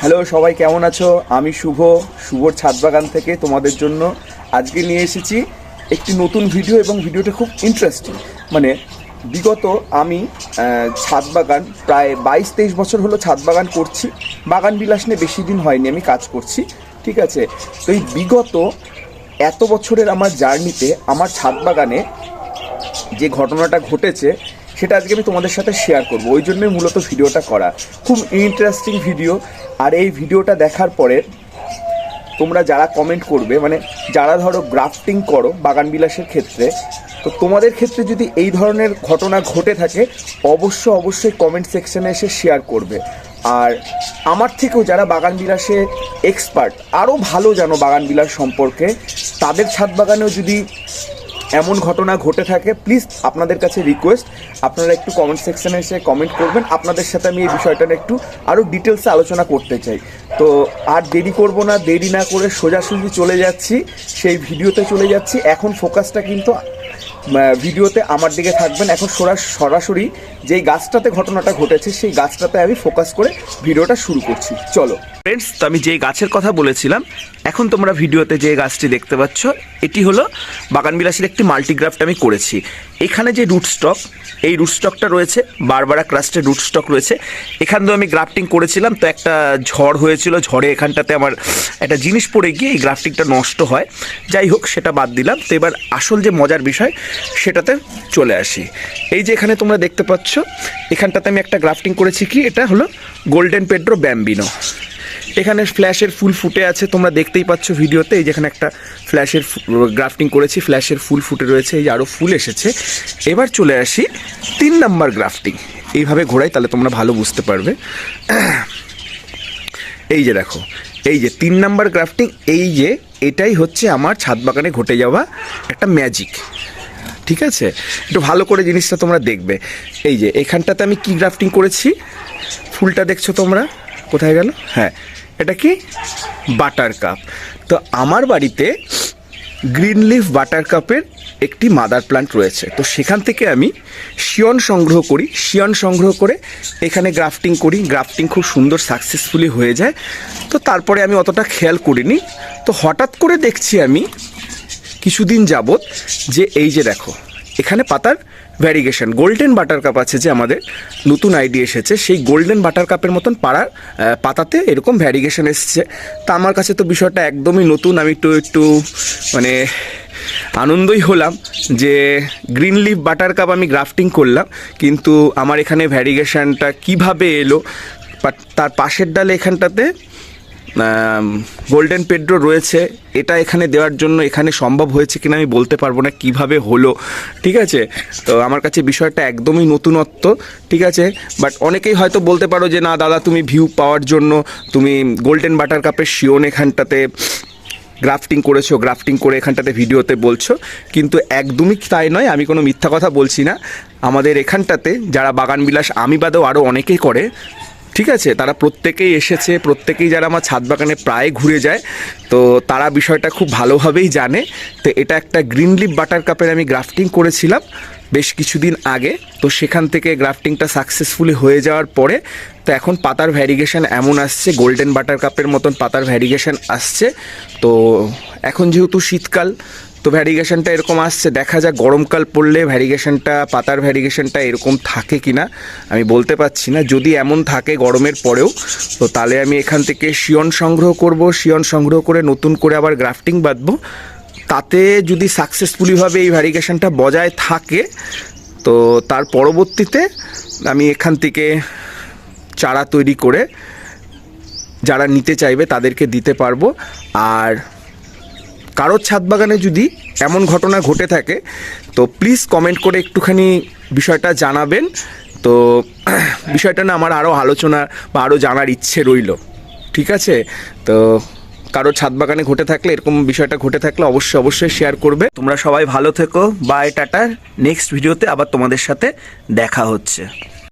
Hello সবাই, কেমন আছো? আমি শুভর ছাদ বাগান থেকে তোমাদের জন্য আজকে নিয়ে এসেছি একটি নতুন ভিডিও, এবং ভিডিওটা খুব ইন্টারেস্টিং। মানে বিগত আমি ছাদ বাগান প্রায় 22-23 বছর হলো ছাদ বাগান করছি। বাগান বিলাস নিয়ে বেশি দিন হয়নি আমি কাজ করছি, ঠিক আছে? তো এই বিগত এত বছরের আমার জার্নিতে আমার ছাদ বাগানে যে ঘটনাটা ঘটেছে সেটা আজকে আমি তোমাদের সাথে শেয়ার করব। ওই জন্যই মূলত ভিডিওটা করা, খুব ইন্টারেস্টিং ভিডিও। আর এই ভিডিওটা দেখার পরে তোমরা যারা কমেন্ট করবে, মানে যারা ধরো গ্রাফটিং করো বাগান বিলাসের ক্ষেত্রে, তো তোমাদের ক্ষেত্রে যদি এই ধরনের ঘটনা ঘটে থাকে অবশ্যই কমেন্ট সেকশনে এসে শেয়ার করবে। আর আমার থেকেও যারা বাগান বিলাসে এক্সপার্ট, আরও ভালো জানো বাগান বিলাস সম্পর্কে, তাদের ছাদ বাগানেও যদি এমন ঘটনা ঘটে থাকে প্লিজ আপনাদের কাছে রিকোয়েস্ট, আপনারা একটু কমেন্ট সেকশনে এসে কমেন্ট করবেন। আপনাদের সাথে আমি এই বিষয়টা একটু আরও ডিটেলসে আলোচনা করতে চাই। তো আর দেরি করব না, দেরি না করে সোজাসুজি চলে যাচ্ছি, সেই ভিডিওতে চলে যাচ্ছি। এখন ফোকাসটা কিন্তু ভিডিওতে আমার দিকে থাকবেন। এখন সরাসরি যেই গাছটাতে ঘটনাটা ঘটেছে সেই গাছটাতে আমি ফোকাস করে ভিডিওটা শুরু করছি। চলো ফ্রেন্ডস, তো আমি যেই গাছের কথা বলেছিলাম, এখন তোমরা ভিডিওতে যে গাছটি দেখতে পাচ্ছ এটি হলো বাগান বিলাসের একটি মাল্টিগ্রাফট আমি করেছি। এখানে যে রুটস্টক, এই রুটস্টকটা রয়েছে, বারবারা ক্রাস্টের রুটস্টক রয়েছে। এখান থেকে আমি গ্রাফটিং করেছিলাম, তো একটা ঝড় হয়েছিল, ঝড়ে এখানটাতে আমার একটা জিনিস পড়ে গিয়ে এই গ্রাফটিংটা নষ্ট হয়। যাই হোক, সেটা বাদ দিলাম। তো এবার আসল যে মজার বিষয় সেটাতে চলে আসি। এই যে এখানে তোমরা দেখতে পাচ্ছ, এখানটাতে আমি একটা গ্রাফটিং করেছি, কি এটা হলো গোল্ডেন পেড্রো ব্যাম্বিনো। এখানে ফ্ল্যাশের ফুল ফুটে আছে, তোমরা দেখতেই পাচ্ছ ভিডিওতে। এই যেখানে একটা ফ্ল্যাশের গ্রাফটিং করেছি, ফ্ল্যাশের ফুল ফুটে রয়েছে, এই যে আরও ফুল এসেছে। এবার চলে আসি 3 নাম্বার গ্রাফটিং। এইভাবে ঘোরাই, তাহলে তোমরা ভালো বুঝতে পারবে। এই যে দেখো, এই যে 3 নাম্বার গ্রাফটিং, এই যে এটাই হচ্ছে আমার ছাদ বাগানে ঘটে যাওয়া একটা ম্যাজিক, ঠিক আছে? একটু ভালো করে জিনিসটা তোমরা দেখবে। এই যে এখানটাতে আমি কি গ্রাফটিং করেছি, ফুলটা দেখছো তোমরা, কোথায় গেল? হ্যাঁ, এটা কি বাটার কাপ। তো আমার বাড়িতে গ্রিন লিফ বাটার কাপের একটি মাদার প্লান্ট রয়েছে, তো সেখান থেকে আমি শিয়ন সংগ্রহ করি। শিয়ন সংগ্রহ করে এখানে গ্রাফটিং করি, গ্রাফটিং খুব সুন্দর সাকসেসফুলি হয়ে যায়। তো তারপরে আমি অতটা খেয়াল করিনি। তো হঠাৎ করে দেখছি আমি কিছুদিন যাবত যে এই যে দেখো, এখানে পাতার ভ্যারিগেশন, গোল্ডেন বাটার কাপ আছে যে আমাদের নতুন আইডি এসেছে, সেই গোল্ডেন বাটার কাপের মতন পাতাতে এরকম ভ্যারিগেশন এসছে। তা আমার কাছে তো বিষয়টা একদমই নতুন। আমি একটু মানে আনন্দই হলাম যে গ্রিন লিফ বাটার কাপ আমি গ্রাফটিং করলাম, কিন্তু আমার এখানে ভ্যারিগেশনটা কিভাবে এলো। তার পাশের ডালে এখানটাতে গোল্ডেন পেড্রো রয়েছে, এটা এখানে দেওয়ার জন্য এখানে সম্ভব হয়েছে কিনা আমি বলতে পারবো না কিভাবে হলো, ঠিক আছে? তো আমার কাছে বিষয়টা একদমই নতুনত্ব, ঠিক আছে? বাট অনেকেই হয়তো বলতে পারো যে না দাদা, তুমি ভিউ পাওয়ার জন্য তুমি গোল্ডেন বাটার কাপের শিওন এখানটাতে গ্রাফটিং করেছো, গ্রাফটিং করে এখানটাতে ভিডিওতে বলছো, কিন্তু একদমই তাই নয়। আমি কোনো মিথ্যা কথা বলছি না। আমাদের এখানটাতে যারা বাগান বিলাস আমি বাদেও আরও অনেকেই করে, ঠিক আছে? তারা প্রত্যেকেই এসেছে, প্রত্যেকেই যারা আমার ছাদ বাগানে প্রায় ঘুরে যায়, তো তারা বিষয়টা খুব ভালোভাবেই জানে। তো এটা একটা গ্রিন লিফ বাটার কাপের আমি গ্রাফটিং করেছিলাম বেশ কিছুদিন আগে। তো সেখান থেকে গ্রাফটিংটা সাকসেসফুলি হয়ে যাওয়ার পরে তো এখন পাতার ভ্যারিগেশন এমন আসছে, গোল্ডেন বাটার কাপের মতন পাতার ভ্যারিগেশন আসছে। তো এখন যেহেতু শীতকাল, তো ভ্যারিগেশনটা এরকম আসছে। দেখা যাক গরমকাল পড়লে ভ্যারিগেশনটা, পাতার ভ্যারিগেশনটা এরকম থাকে কি না আমি বলতে পারছি না। যদি এমন থাকে গরমের পরেও, তো তাহলে আমি এখান থেকে শিয়ন সংগ্রহ করব। শিয়ন সংগ্রহ করে নতুন করে আবার গ্রাফটিং বাঁধবো। তাতে যদি সাকসেসফুলিভাবে এই ভ্যারিগেশনটা বজায় থাকে, তো তার পরবর্তীতে আমি এখান থেকে চারা তৈরি করে যারা নিতে চাইবে তাদেরকে দিতে পারবো। আর কারোর ছাদ বাগানে যদি এমন ঘটনা ঘটে থাকে তো প্লিজ কমেন্ট করে একটুখানি বিষয়টা জানাবেন। তো বিষয়টা না আমার আরও আলোচনা বা আরও জানার ইচ্ছে রইল, ঠিক আছে? তো কারোর ছাদ বাগানে ঘটে থাকলে, এরকম বিষয়টা ঘটে থাকলে অবশ্যই শেয়ার করবে। তোমরা সবাই ভালো থেকো, বাই, টাটা। নেক্সট ভিডিওতে আবার তোমাদের সাথে দেখা হচ্ছে।